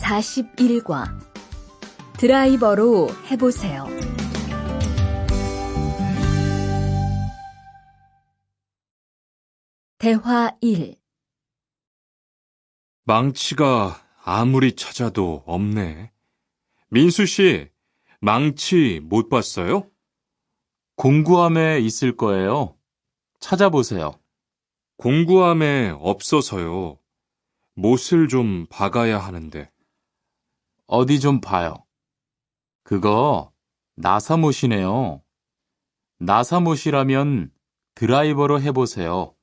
41과 드라이버로 해보세요. 대화 1. 망치가 아무리 찾아도 없네. 민수 씨, 망치 못 봤어요? 공구함에 있을 거예요. 찾아보세요. 공구함에 없어서요. 못을 좀 박아야 하는데. 어디 좀 봐요. 그거 나사못이네요. 나사못이라면 드라이버로 해보세요.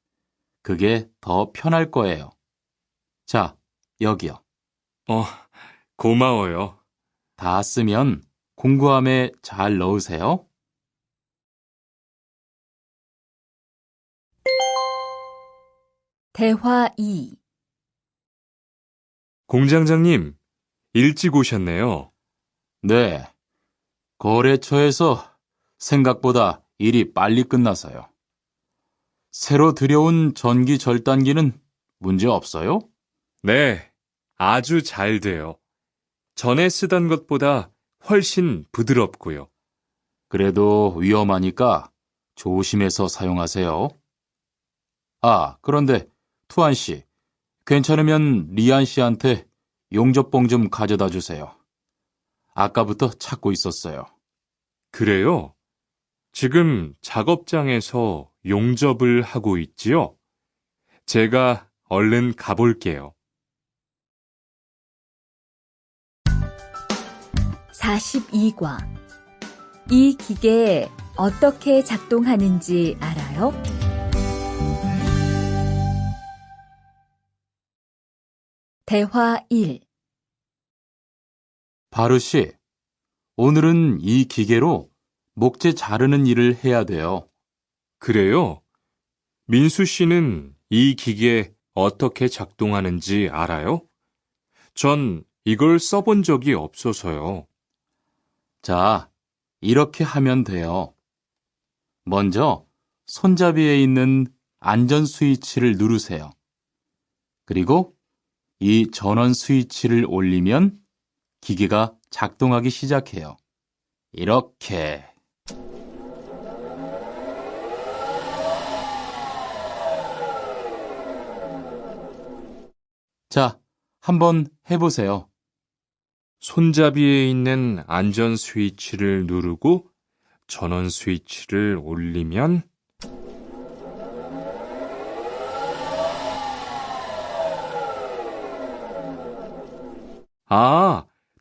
그게 더 편할 거예요. 자, 여기요. 고마워요. 다 쓰면 공구함에 잘 넣으세요. 대화 2. 공장장님, 일찍 오셨네요. 네. 거래처에서 생각보다 일이 빨리 끝나서요. 새로 들여온 전기 절단기는 문제 없어요? 네, 아주 잘 돼요. 전에 쓰던 것보다 훨씬 부드럽고요. 그래도 위험하니까 조심해서 사용하세요. 아, 그런데 투안 씨, 괜찮으면 리안 씨한테 용접봉 좀 가져다 주세요. 아까부터 찾고 있었어요. 그래요? 지금 작업장에서 용접을 하고 있지요? 제가 얼른 가볼게요. 42과 이 기계 어떻게 작동하는지 알아요? 대화 1. 바르 씨, 오늘은 이 기계로 목재 자르는 일을 해야 돼요. 그래요? 민수 씨는 이 기계 어떻게 작동하는지 알아요? 전 이걸 써본 적이 없어서요. 자, 이렇게 하면 돼요. 먼저 손잡이에 있는 안전 스위치를 누르세요. 그리고 이 전원 스위치를 올리면 기계가 작동하기 시작해요. 이렇게. 자, 한번 해보세요. 손잡이에 있는 안전 스위치를 누르고 전원 스위치를 올리면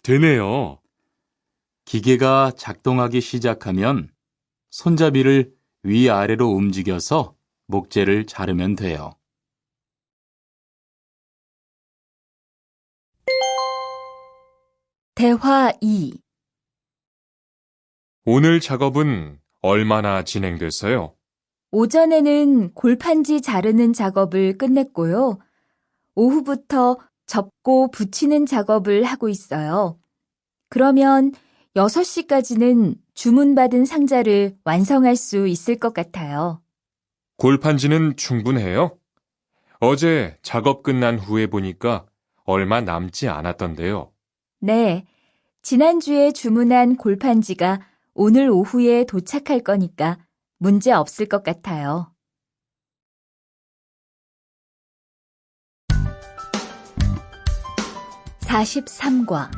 되네요. 기계가 작동하기 시작하면 손잡이를 위아래로 움직여서 목재를 자르면 돼요. 대화 2. 오늘 작업은 얼마나 진행됐어요? 오전에는 골판지 자르는 작업을 끝냈고요. 오후부터 접고 붙이는 작업을 하고 있어요. 그러면 6시까지는 주문받은 상자를 완성할 수 있을 것 같아요. 골판지는 충분해요? 어제 작업 끝난 후에 보니까 얼마 남지 않았던데요. 네, 지난주에 주문한 골판지가 오늘 오후에 도착할 거니까 문제 없을 것 같아요. 43과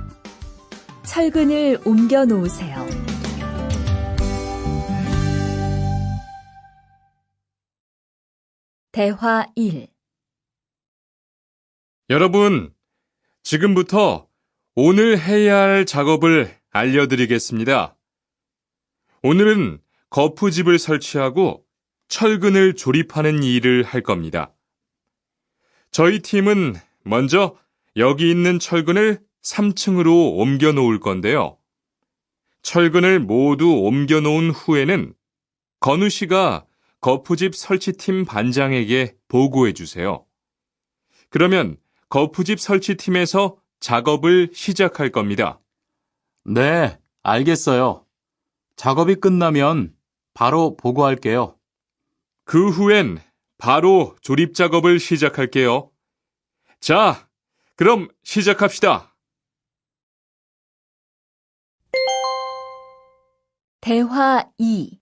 철근을 옮겨 놓으세요. 대화 1. 여러분, 지금부터 오늘 해야 할 작업을 알려드리겠습니다. 오늘은 거푸집을 설치하고 철근을 조립하는 일을 할 겁니다. 저희 팀은 먼저 여기 있는 철근을 3층으로 옮겨 놓을 건데요. 철근을 모두 옮겨 놓은 후에는 건우 씨가 거푸집 설치팀 반장에게 보고해 주세요. 그러면 거푸집 설치팀에서 작업을 시작할 겁니다. 네, 알겠어요. 작업이 끝나면 바로 보고할게요. 그 후엔 바로 조립 작업을 시작할게요. 자, 그럼 시작합시다. 대화 2.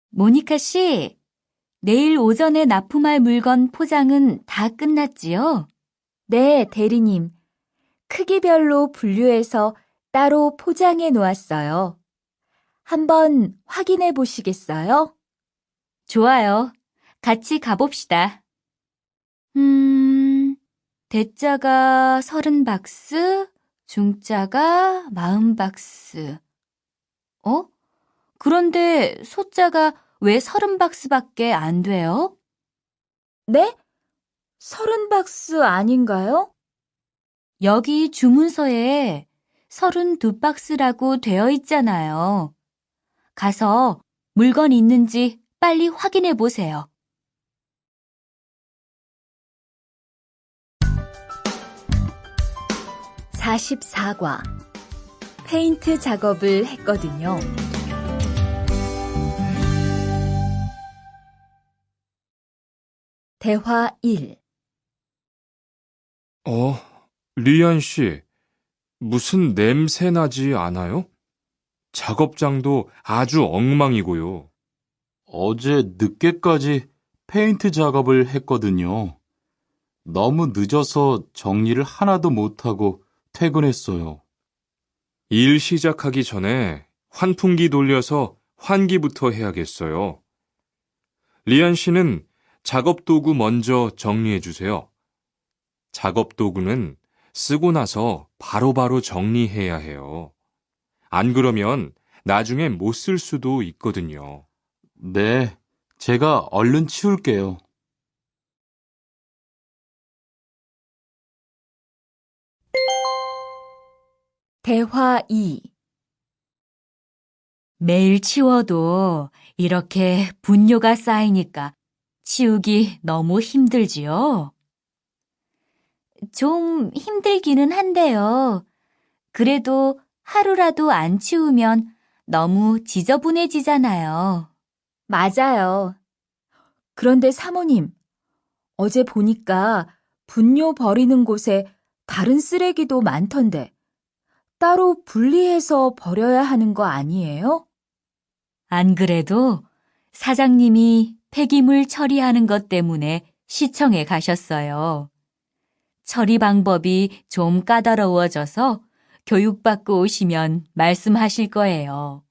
모니카 씨, 내일 오전에 납품할 물건 포장은 다 끝났지요? 네, 대리님. 크기별로 분류해서 따로 포장해 놓았어요. 한번 확인해 보시겠어요? 좋아요. 같이 가봅시다. 대자가 30박스, 중자가 40박스. 그런데 소자가 왜 30박스밖에 안 돼요? 네? 30박스 아닌가요? 여기 주문서에 32박스라고 되어 있잖아요. 가서 물건 있는지 빨리 확인해 보세요. (44과) 페인트 작업을 했거든요. 대화 1. 리안 씨, 무슨 냄새 나지 않아요? 작업장도 아주 엉망이고요. 어제 늦게까지 페인트 작업을 했거든요. 너무 늦어서 정리를 하나도 못하고 퇴근했어요. 일 시작하기 전에 환풍기 돌려서 환기부터 해야겠어요. 리안 씨는 작업 도구 먼저 정리해 주세요. 작업 도구는 쓰고 나서 바로바로 정리해야 해요. 안 그러면 나중에 못 쓸 수도 있거든요. 네, 제가 얼른 치울게요. 대화 2. 매일 치워도 이렇게 분뇨가 쌓이니까 치우기 너무 힘들지요? 좀 힘들기는 한데요. 그래도 하루라도 안 치우면 너무 지저분해지잖아요. 맞아요. 그런데 사모님, 어제 보니까 분뇨 버리는 곳에 다른 쓰레기도 많던데 따로 분리해서 버려야 하는 거 아니에요? 안 그래도 사장님이 폐기물 처리하는 것 때문에 시청에 가셨어요. 처리 방법이 좀 까다로워져서 교육받고 오시면 말씀하실 거예요.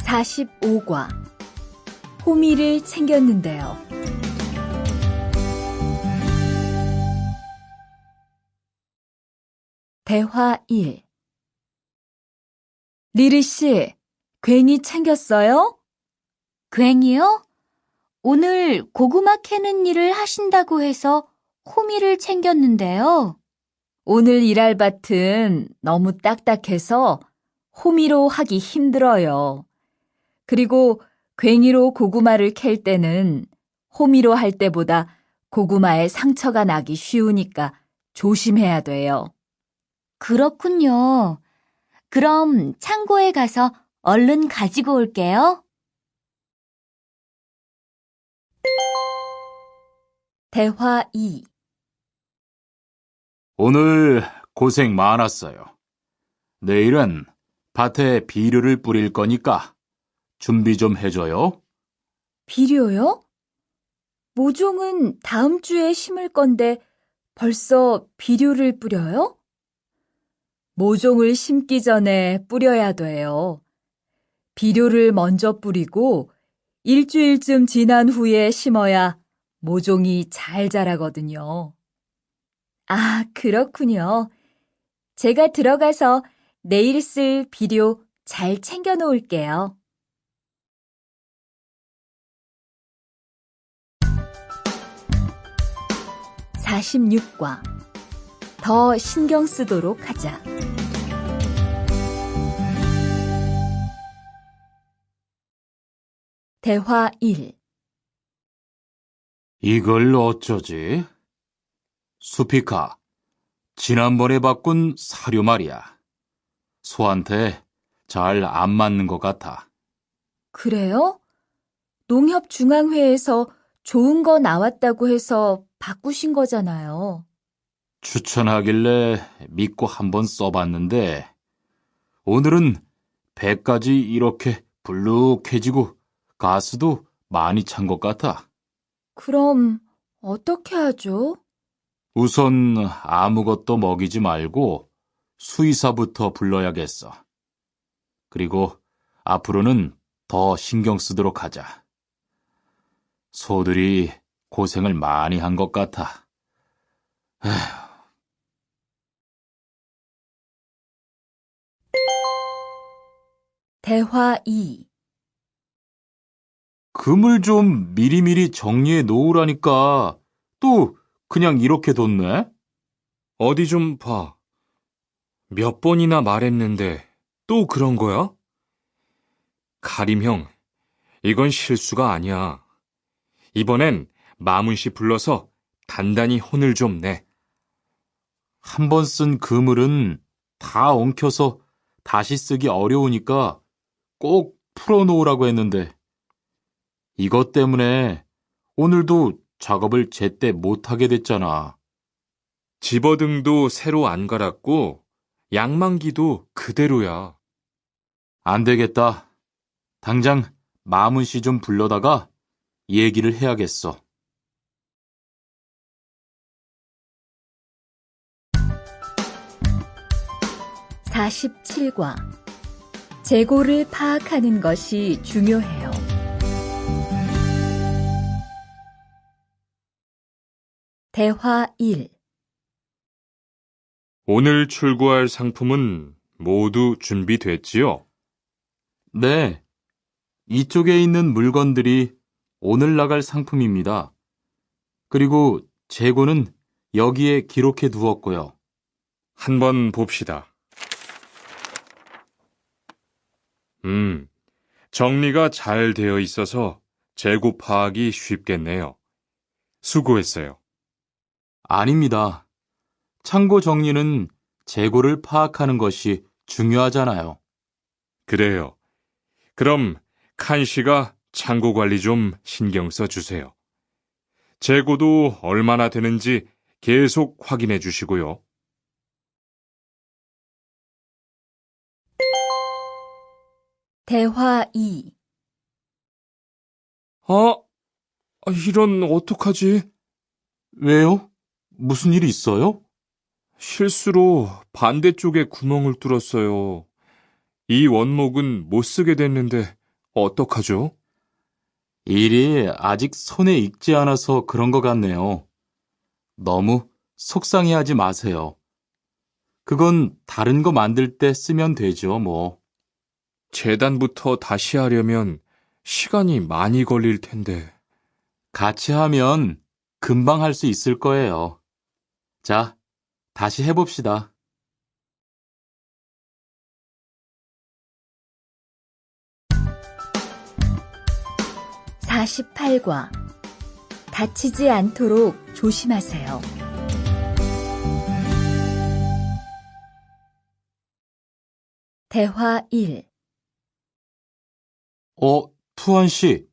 (45과) 호미를 챙겼는데요. 대화 1. 리리 씨, 괜히 챙겼어요? 괜히요? 오늘 고구마 캐는 일을 하신다고 해서 호미를 챙겼는데요. 오늘 일할 밭은 너무 딱딱해서 호미로 하기 힘들어요. 그리고 괭이로 고구마를 캘 때는 호미로 할 때보다 고구마에 상처가 나기 쉬우니까 조심해야 돼요. 그렇군요. 그럼 창고에 가서 얼른 가지고 올게요. 대화 2. 오늘 고생 많았어요. 내일은 밭에 비료를 뿌릴 거니까 준비 좀 해줘요. 비료요? 모종은 다음 주에 심을 건데 벌써 비료를 뿌려요? 모종을 심기 전에 뿌려야 돼요. 비료를 먼저 뿌리고 일주일쯤 지난 후에 심어야 모종이 잘 자라거든요. 아, 그렇군요. 제가 들어가서 내일 쓸 비료 잘 챙겨 놓을게요. (46과) 더 신경 쓰도록 하자. 대화 1. 이걸 어쩌지? 수피카, 지난번에 바꾼 사료 말이야. 소한테 잘 안 맞는 것 같아. 그래요? 농협중앙회에서 좋은 거 나왔다고 해서 바꾸신 거잖아요. 추천하길래 믿고 한번 써봤는데 오늘은 배까지 이렇게 불룩해지고 가스도 많이 찬 것 같아. 그럼 어떻게 하죠? 우선 아무것도 먹이지 말고 수의사부터 불러야겠어. 그리고 앞으로는 더 신경 쓰도록 하자. 소들이 고생을 많이 한 것 같아. 대화 2. 금을 좀 미리미리 정리해 놓으라니까 또 그냥 이렇게 뒀네? 어디 좀 봐. 몇 번이나 말했는데 또 그런 거야? 가림 형, 이건 실수가 아니야. 이번엔 마문 씨 불러서 단단히 혼을 좀 내. 한 번 쓴 그물은 다 엉켜서 다시 쓰기 어려우니까 꼭 풀어놓으라고 했는데 이것 때문에 오늘도 작업을 제때 못하게 됐잖아. 집어등도 새로 안 갈았고 양만기도 그대로야. 안 되겠다. 당장 마문 씨 좀 불러다가 얘기를 해야겠어. (47과) 재고를 파악하는 것이 중요해요. 대화 1. 오늘 출고할 상품은 모두 준비됐지요? 네, 이쪽에 있는 물건들이 오늘 나갈 상품입니다. 그리고 재고는 여기에 기록해 두었고요. 한번 봅시다. 정리가 잘 되어 있어서 재고 파악이 쉽겠네요. 수고했어요. 아닙니다. 창고 정리는 재고를 파악하는 것이 중요하잖아요. 그래요. 그럼 칸 씨가 창고 관리 좀 신경 써 주세요. 재고도 얼마나 되는지 계속 확인해 주시고요. 대화 2. 이런 어떡하지? 왜요? 무슨 일이 있어요? 실수로 반대쪽에 구멍을 뚫었어요. 이 원목은 못 쓰게 됐는데 어떡하죠? 일이 아직 손에 익지 않아서 그런 것 같네요. 너무 속상해하지 마세요. 그건 다른 거 만들 때 쓰면 되죠, 뭐. 재단부터 다시 하려면 시간이 많이 걸릴 텐데. 같이 하면 금방 할 수 있을 거예요. 자, 다시 해봅시다. (48과) 다치지 않도록 조심하세요. 대화 1. 투한 씨,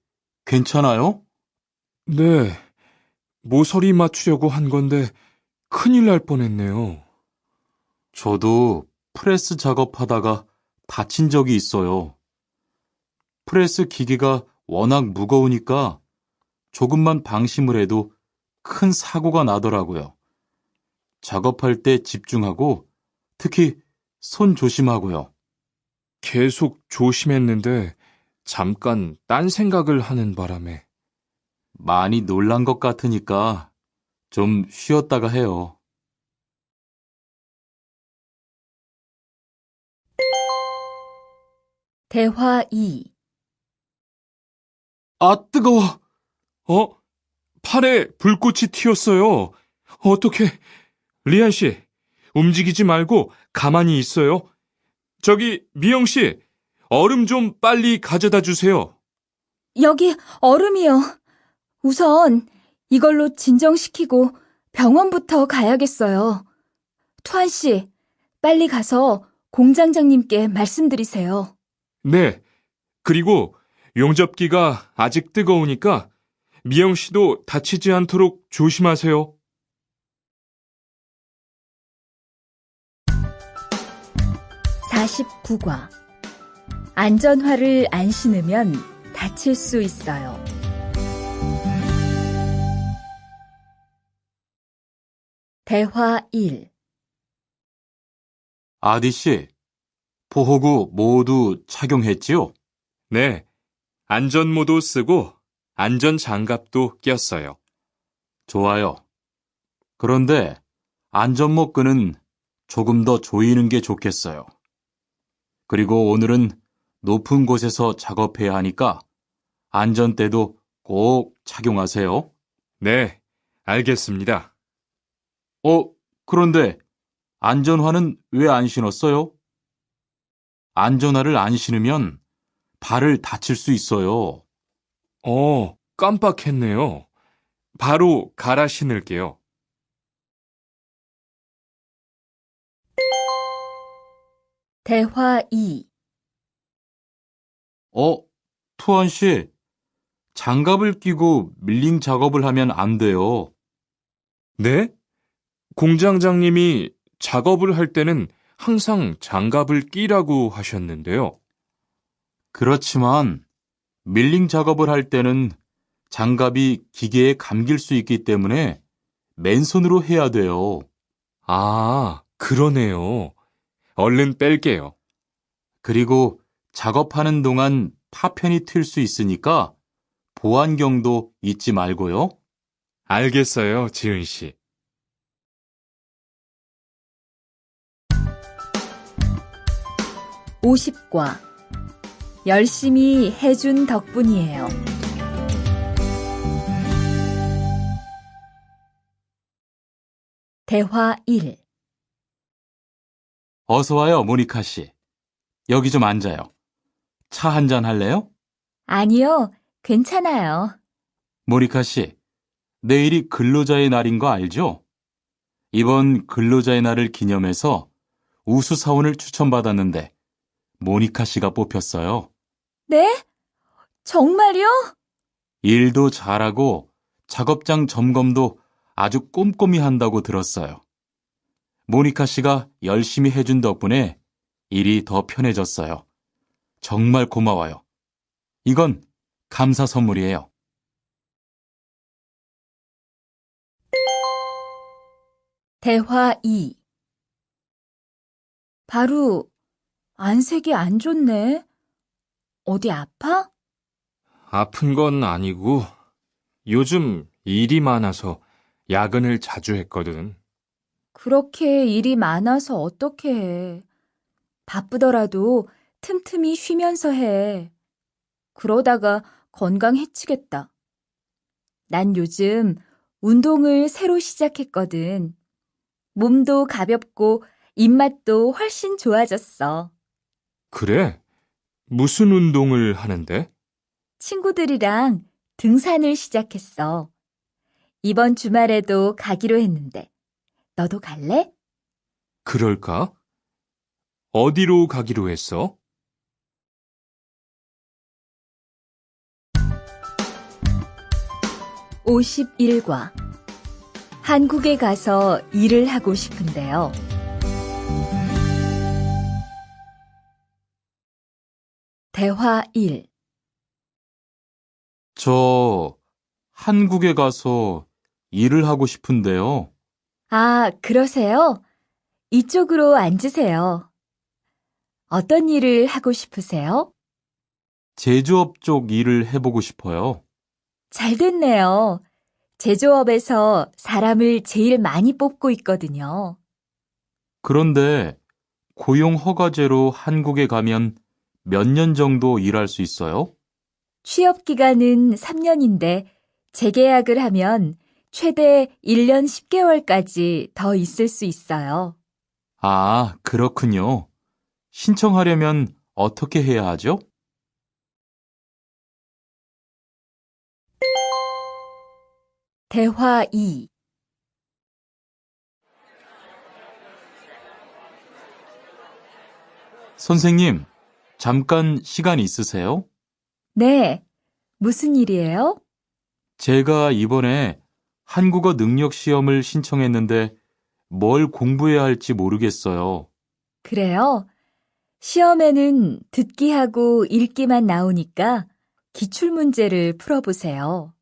괜찮아요? 네, 모서리 맞추려고 한 건데 큰일 날 뻔했네요. 저도 프레스 작업하다가 다친 적이 있어요. 프레스 기계가 워낙 무거우니까 조금만 방심을 해도 큰 사고가 나더라고요. 작업할 때 집중하고 특히 손 조심하고요. 계속 조심했는데 잠깐 딴 생각을 하는 바람에. 많이 놀란 것 같으니까 좀 쉬었다가 해요. 대화 2. 뜨거워! 팔에 불꽃이 튀었어요. 어떻게? 리안 씨, 움직이지 말고 가만히 있어요. 저기, 미영 씨, 얼음 좀 빨리 가져다 주세요. 여기 얼음이요. 우선 이걸로 진정시키고 병원부터 가야겠어요. 투한 씨, 빨리 가서 공장장님께 말씀드리세요. 네, 그리고 용접기가 아직 뜨거우니까 미영 씨도 다치지 않도록 조심하세요. 49과. 안전화를 안 신으면 다칠 수 있어요. 대화 1. 아디 씨, 보호구 모두 착용했지요? 네, 안전모도 쓰고 안전장갑도 꼈어요. 좋아요. 그런데 안전모 끈은 조금 더 조이는 게 좋겠어요. 그리고 오늘은 높은 곳에서 작업해야 하니까 안전대도 꼭 착용하세요. 네, 알겠습니다. 그런데 안전화는 왜 안 신었어요? 안전화를 안 신으면 발을 다칠 수 있어요. 깜빡했네요. 바로 갈아 신을게요. 대화 2. 투원 씨, 장갑을 끼고 밀링 작업을 하면 안 돼요. 네? 공장장님이 작업을 할 때는 항상 장갑을 끼라고 하셨는데요. 그렇지만 밀링 작업을 할 때는 장갑이 기계에 감길 수 있기 때문에 맨손으로 해야 돼요. 아, 그러네요. 얼른 뺄게요. 그리고 작업하는 동안 파편이 튈 수 있으니까 보안경도 잊지 말고요. 알겠어요, 지은 씨. 50과. 열심히 해준 덕분이에요. 대화 1. 어서 와요, 모니카 씨. 여기 좀 앉아요. 차 한잔 할래요? 아니요, 괜찮아요. 모니카 씨, 내일이 근로자의 날인 거 알죠? 이번 근로자의 날을 기념해서 우수사원을 추천받았는데 모니카 씨가 뽑혔어요. 네? 정말요? 일도 잘하고 작업장 점검도 아주 꼼꼼히 한다고 들었어요. 모니카 씨가 열심히 해준 덕분에 일이 더 편해졌어요. 정말 고마워요. 이건 감사 선물이에요. 대화 2. 바로 안색이 안 좋네. 어디 아파? 아픈 건 아니고 요즘 일이 많아서 야근을 자주 했거든. 그렇게 일이 많아서 어떻게 해. 바쁘더라도 틈틈이 쉬면서 해. 그러다가 건강 해치겠다. 난 요즘 운동을 새로 시작했거든. 몸도 가볍고 입맛도 훨씬 좋아졌어. 그래? 무슨 운동을 하는데? 친구들이랑 등산을 시작했어. 이번 주말에도 가기로 했는데, 너도 갈래? 그럴까? 어디로 가기로 했어? 51과. 한국에 가서 일을 하고 싶은데요. 대화 1. 저 한국에 가서 일을 하고 싶은데요. 아, 그러세요? 이쪽으로 앉으세요. 어떤 일을 하고 싶으세요? 제조업 쪽 일을 해보고 싶어요. 잘 됐네요. 제조업에서 사람을 제일 많이 뽑고 있거든요. 그런데 고용 허가제로 한국에 가면 몇 년 정도 일할 수 있어요? 취업 기간은 3년인데 재계약을 하면 최대 1년 10개월까지 더 있을 수 있어요. 아, 그렇군요. 신청하려면 어떻게 해야 하죠? 대화 2. 선생님, 잠깐 시간 있으세요? 네, 무슨 일이에요? 제가 이번에 한국어 능력 시험을 신청했는데 뭘 공부해야 할지 모르겠어요. 그래요? 시험에는 듣기하고 읽기만 나오니까 기출문제를 풀어보세요.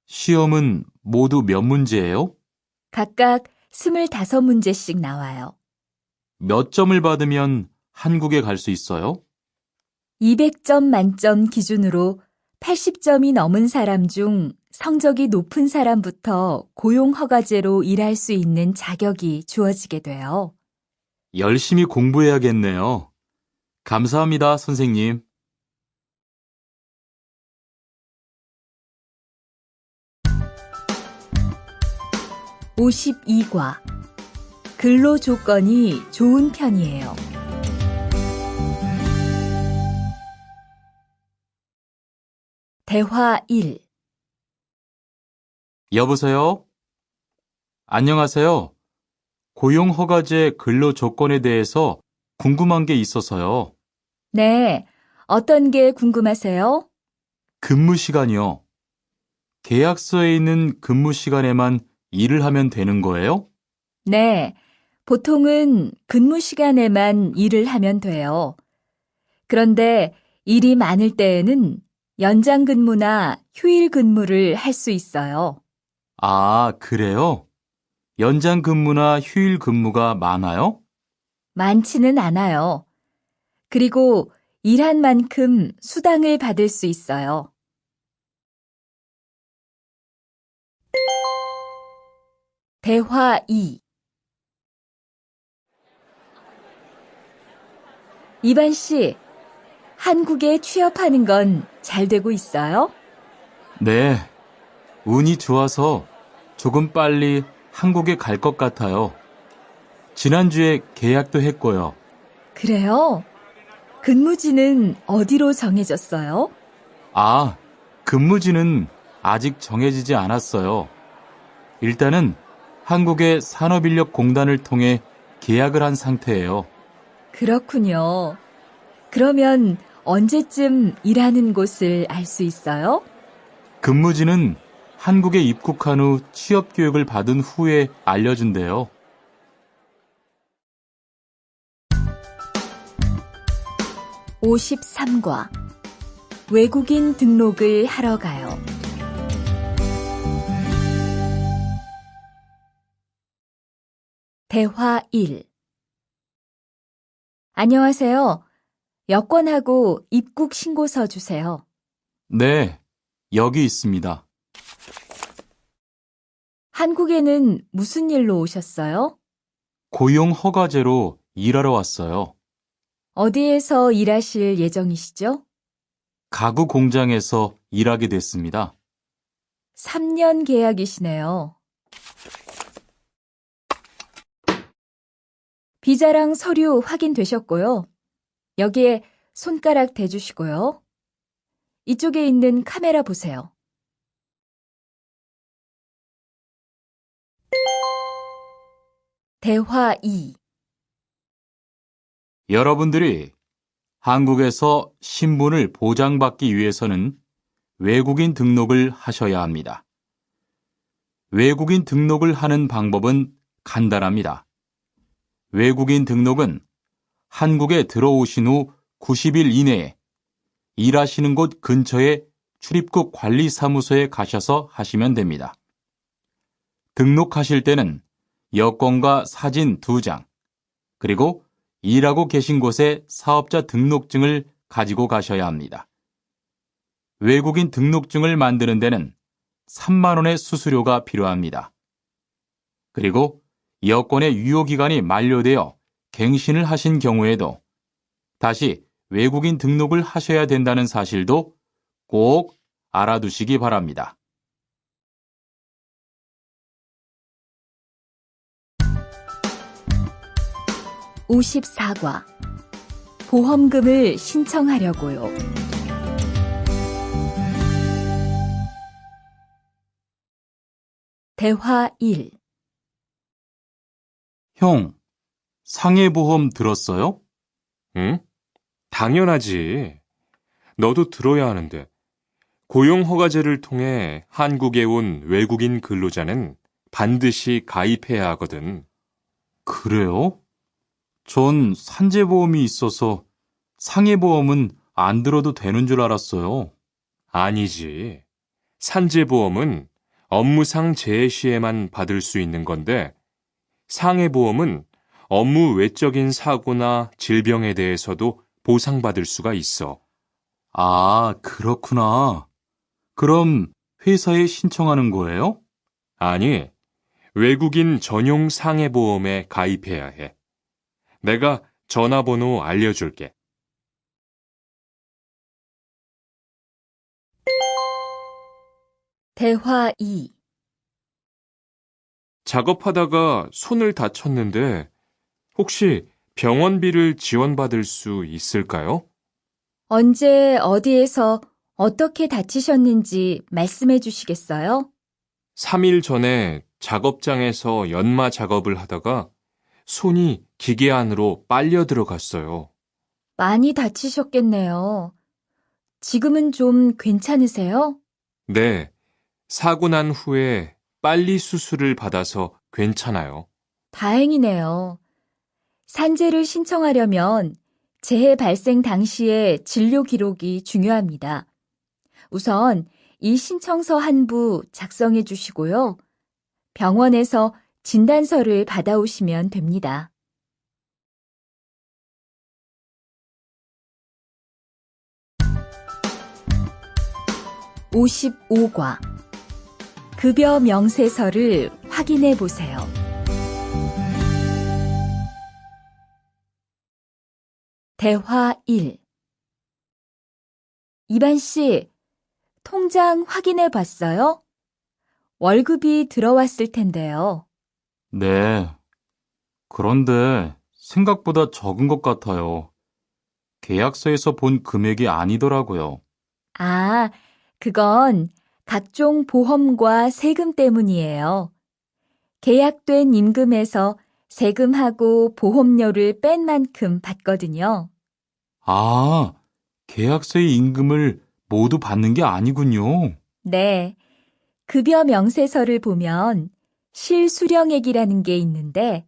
시험은 모두 몇 문제예요? 각각 25문제씩 나와요. 몇 점을 받으면 한국에 갈 수 있어요? 200점 만점 기준으로 80점이 넘은 사람 중 성적이 높은 사람부터 고용허가제로 일할 수 있는 자격이 주어지게 돼요. 열심히 공부해야겠네요. 감사합니다, 선생님. (52과) 근로 조건이 좋은 편이에요. 대화 1. 여보세요? 안녕하세요. 고용허가제 근로 조건에 대해서 궁금한 게 있어서요. 네, 어떤 게 궁금하세요? 근무 시간이요. 계약서에 있는 근무 시간에만 일을 하면 되는 거예요? 네, 보통은 근무 시간에만 일을 하면 돼요. 그런데 일이 많을 때에는 연장 근무나 휴일 근무를 할 수 있어요. 아, 그래요? 연장 근무나 휴일 근무가 많아요? 많지는 않아요. 그리고 일한 만큼 수당을 받을 수 있어요. 대화 2. 이반 씨, 한국에 취업하는 건 잘 되고 있어요? 네. 운이 좋아서 조금 빨리 한국에 갈 것 같아요. 지난주에 계약도 했고요. 그래요? 근무지는 어디로 정해졌어요? 아, 근무지는 아직 정해지지 않았어요. 일단은 한국의 산업인력공단을 통해 계약을 한 상태예요. 그렇군요. 그러면 언제쯤 일하는 곳을 알 수 있어요? 근무지는 한국에 입국한 후 취업 교육을 받은 후에 알려준대요. (53과) 외국인 등록을 하러 가요. 대화 1. 안녕하세요. 여권하고 입국 신고서 주세요. 네, 여기 있습니다. 한국에는 무슨 일로 오셨어요? 고용 허가제로 일하러 왔어요. 어디에서 일하실 예정이시죠? 가구 공장에서 일하게 됐습니다. 3년 계약이시네요. 비자랑 서류 확인되셨고요. 여기에 손가락 대주시고요. 이쪽에 있는 카메라 보세요. 대화 2. 여러분들이 한국에서 신분을 보장받기 위해서는 외국인 등록을 하셔야 합니다. 외국인 등록을 하는 방법은 간단합니다. 외국인 등록은 한국에 들어오신 후 90일 이내에 일하시는 곳 근처의 출입국 관리사무소에 가셔서 하시면 됩니다. 등록하실 때는 여권과 사진 2장, 그리고 일하고 계신 곳의 사업자 등록증을 가지고 가셔야 합니다. 외국인 등록증을 만드는 데는 3만 원의 수수료가 필요합니다. 그리고 여권의 유효기간이 만료되어 갱신을 하신 경우에도 다시 외국인 등록을 하셔야 된다는 사실도 꼭 알아두시기 바랍니다. (54과) 보험금을 신청하려고요. 대화 1. 형, 상해보험 들었어요? 응? 당연하지. 너도 들어야 하는데. 고용허가제를 통해 한국에 온 외국인 근로자는 반드시 가입해야 하거든. 그래요? 전 산재보험이 있어서 상해보험은 안 들어도 되는 줄 알았어요. 아니지. 산재보험은 업무상 재해 시에만 받을 수 있는 건데, 상해보험은 업무 외적인 사고나 질병에 대해서도 보상받을 수가 있어. 아, 그렇구나. 그럼 회사에 신청하는 거예요? 아니, 외국인 전용 상해보험에 가입해야 해. 내가 전화번호 알려줄게. 대화 2. 작업하다가 손을 다쳤는데 혹시 병원비를 지원받을 수 있을까요? 언제 어디에서 어떻게 다치셨는지 말씀해 주시겠어요? 3일 전에 작업장에서 연마 작업을 하다가 손이 기계 안으로 빨려 들어갔어요. 많이 다치셨겠네요. 지금은 좀 괜찮으세요? 네, 사고 난 후에 빨리 수술을 받아서 괜찮아요. 다행이네요. 산재를 신청하려면 재해 발생 당시의 진료 기록이 중요합니다. 우선 이 신청서 한 부 작성해 주시고요. 병원에서 진단서를 받아오시면 됩니다. (55과) 급여 명세서를 확인해 보세요. 대화 1. 이반 씨, 통장 확인해 봤어요? 월급이 들어왔을 텐데요. 네. 그런데 생각보다 적은 것 같아요. 계약서에서 본 금액이 아니더라고요. 아, 그건 각종 보험과 세금 때문이에요. 계약된 임금에서 세금하고 보험료를 뺀 만큼 받거든요. 아, 계약서의 임금을 모두 받는 게 아니군요. 네, 급여 명세서를 보면 실수령액이라는 게 있는데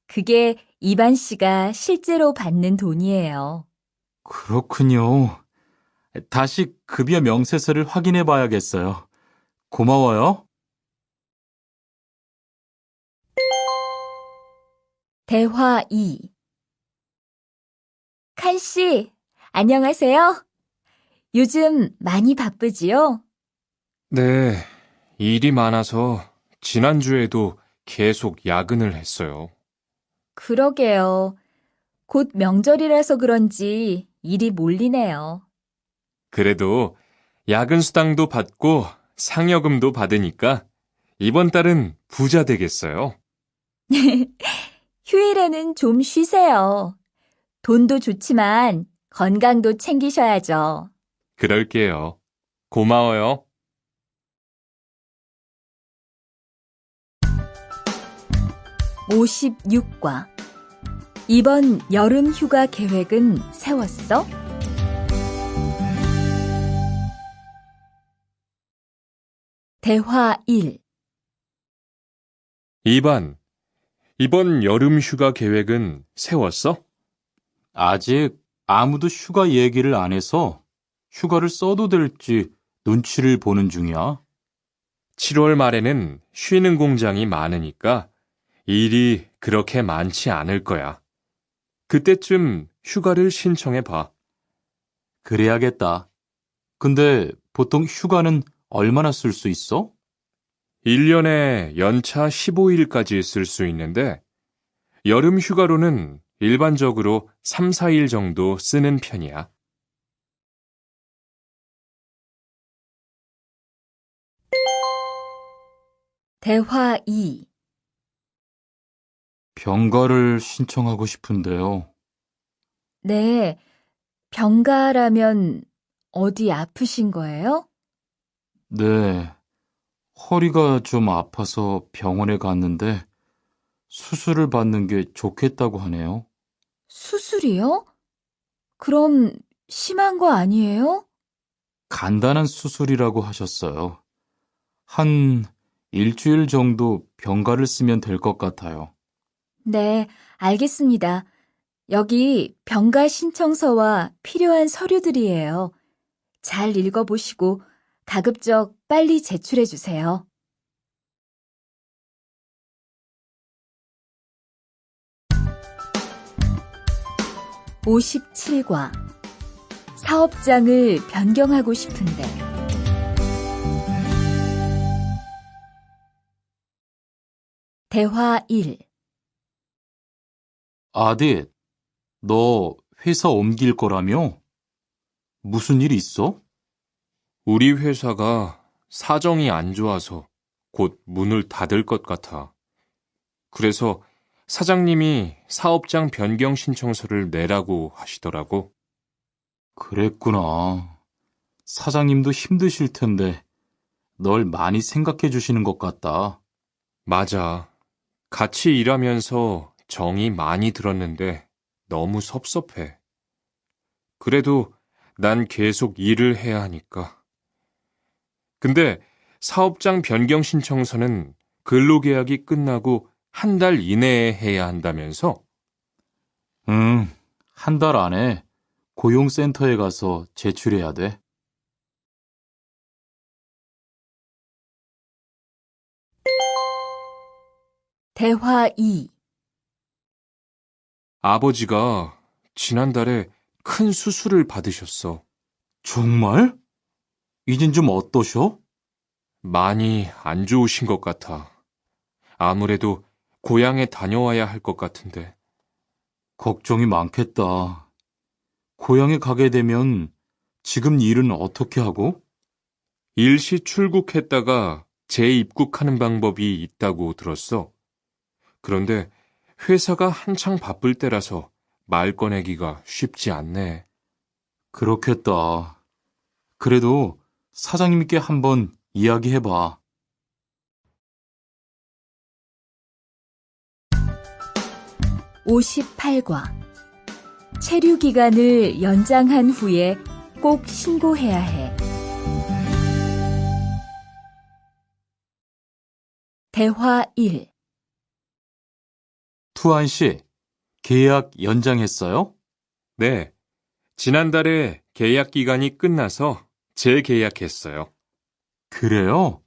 그게 이반 씨가 실제로 받는 돈이에요. 그렇군요. 다시 급여 명세서를 확인해 봐야겠어요. 고마워요. 대화 2. 칸 씨, 안녕하세요. 요즘 많이 바쁘지요? 네, 일이 많아서 지난주에도 계속 야근을 했어요. 그러게요. 곧 명절이라서 그런지 일이 몰리네요. 그래도 야근 수당도 받고 상여금도 받으니까 이번 달은 부자 되겠어요. 휴일에는 좀 쉬세요. 돈도 좋지만 건강도 챙기셔야죠. 그럴게요. 고마워요. (56과) 이번 여름 휴가 계획은 세웠어? 대화 1. 2번, 이번 여름 휴가 계획은 세웠어? 아직 아무도 휴가 얘기를 안 해서 휴가를 써도 될지 눈치를 보는 중이야. 7월 말에는 쉬는 공장이 많으니까 일이 그렇게 많지 않을 거야. 그때쯤 휴가를 신청해 봐. 그래야겠다. 근데 보통 휴가는 얼마나 쓸 수 있어? 1년에 연차 15일까지 쓸 수 있는데 여름 휴가로는 일반적으로 3, 4일 정도 쓰는 편이야. 대화 2. 병가를 신청하고 싶은데요. 네, 병가라면 어디 아프신 거예요? 네, 허리가 좀 아파서 병원에 갔는데 수술을 받는 게 좋겠다고 하네요. 수술이요? 그럼 심한 거 아니에요? 간단한 수술이라고 하셨어요. 한 일주일 정도 병가를 쓰면 될 것 같아요. 네, 알겠습니다. 여기 병가 신청서와 필요한 서류들이에요. 잘 읽어보시고 가급적 빨리 제출해 주세요. (57과) 사업장을 변경하고 싶은데. 대화 1. 아디, 너 회사 옮길 거라며? 무슨 일 있어? 우리 회사가 사정이 안 좋아서 곧 문을 닫을 것 같아. 그래서 사장님이 사업장 변경 신청서를 내라고 하시더라고. 그랬구나. 사장님도 힘드실 텐데 널 많이 생각해 주시는 것 같다. 맞아. 같이 일하면서 정이 많이 들었는데 너무 섭섭해. 그래도 난 계속 일을 해야 하니까. 근데 사업장 변경 신청서는 근로계약이 끝나고 한 달 이내에 해야 한다면서? 응, 한 달 안에 고용센터에 가서 제출해야 돼. 대화 2. 아버지가 지난달에 큰 수술을 받으셨어. 정말? 이젠 좀 어떠셔? 많이 안 좋으신 것 같아. 아무래도 고향에 다녀와야 할 것 같은데. 걱정이 많겠다. 고향에 가게 되면 지금 일은 어떻게 하고? 일시 출국했다가 재입국하는 방법이 있다고 들었어. 그런데 회사가 한창 바쁠 때라서 말 꺼내기가 쉽지 않네. 그렇겠다. 그래도 사장님께 한번 이야기해봐. 58과 체류 기간을 연장한 후에 꼭 신고해야 해. 대화 1. 투안 씨, 계약 연장했어요? 네, 지난달에 계약 기간이 끝나서 재계약했어요. 그래요?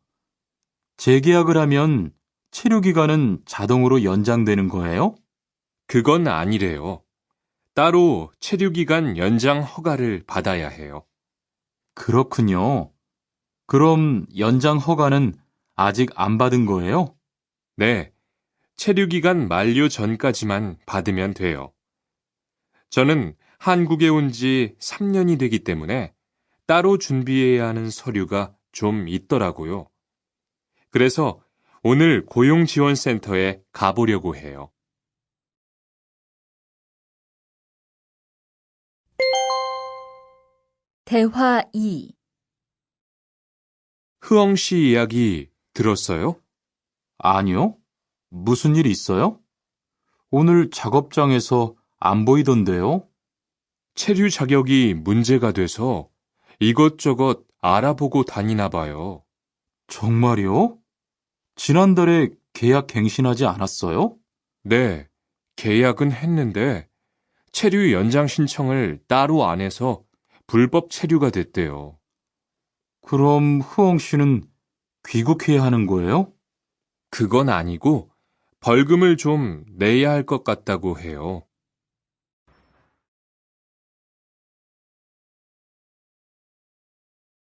재계약을 하면 체류 기간은 자동으로 연장되는 거예요? 그건 아니래요. 따로 체류기간 연장 허가를 받아야 해요. 그렇군요. 그럼 연장 허가는 아직 안 받은 거예요? 네, 체류기간 만료 전까지만 받으면 돼요. 저는 한국에 온 지 3년이 되기 때문에 따로 준비해야 하는 서류가 좀 있더라고요. 그래서 오늘 고용지원센터에 가보려고 해요. 대화 2. 흐엉 씨 이야기 들었어요? 아니요. 무슨 일 있어요? 오늘 작업장에서 안 보이던데요? 체류 자격이 문제가 돼서 이것저것 알아보고 다니나 봐요. 정말요? 지난달에 계약 갱신하지 않았어요? 네, 계약은 했는데 체류 연장 신청을 따로 안 해서 불법 체류가 됐대요. 그럼 흐엉 씨는 귀국해야 하는 거예요? 그건 아니고 벌금을 좀 내야 할 것 같다고 해요.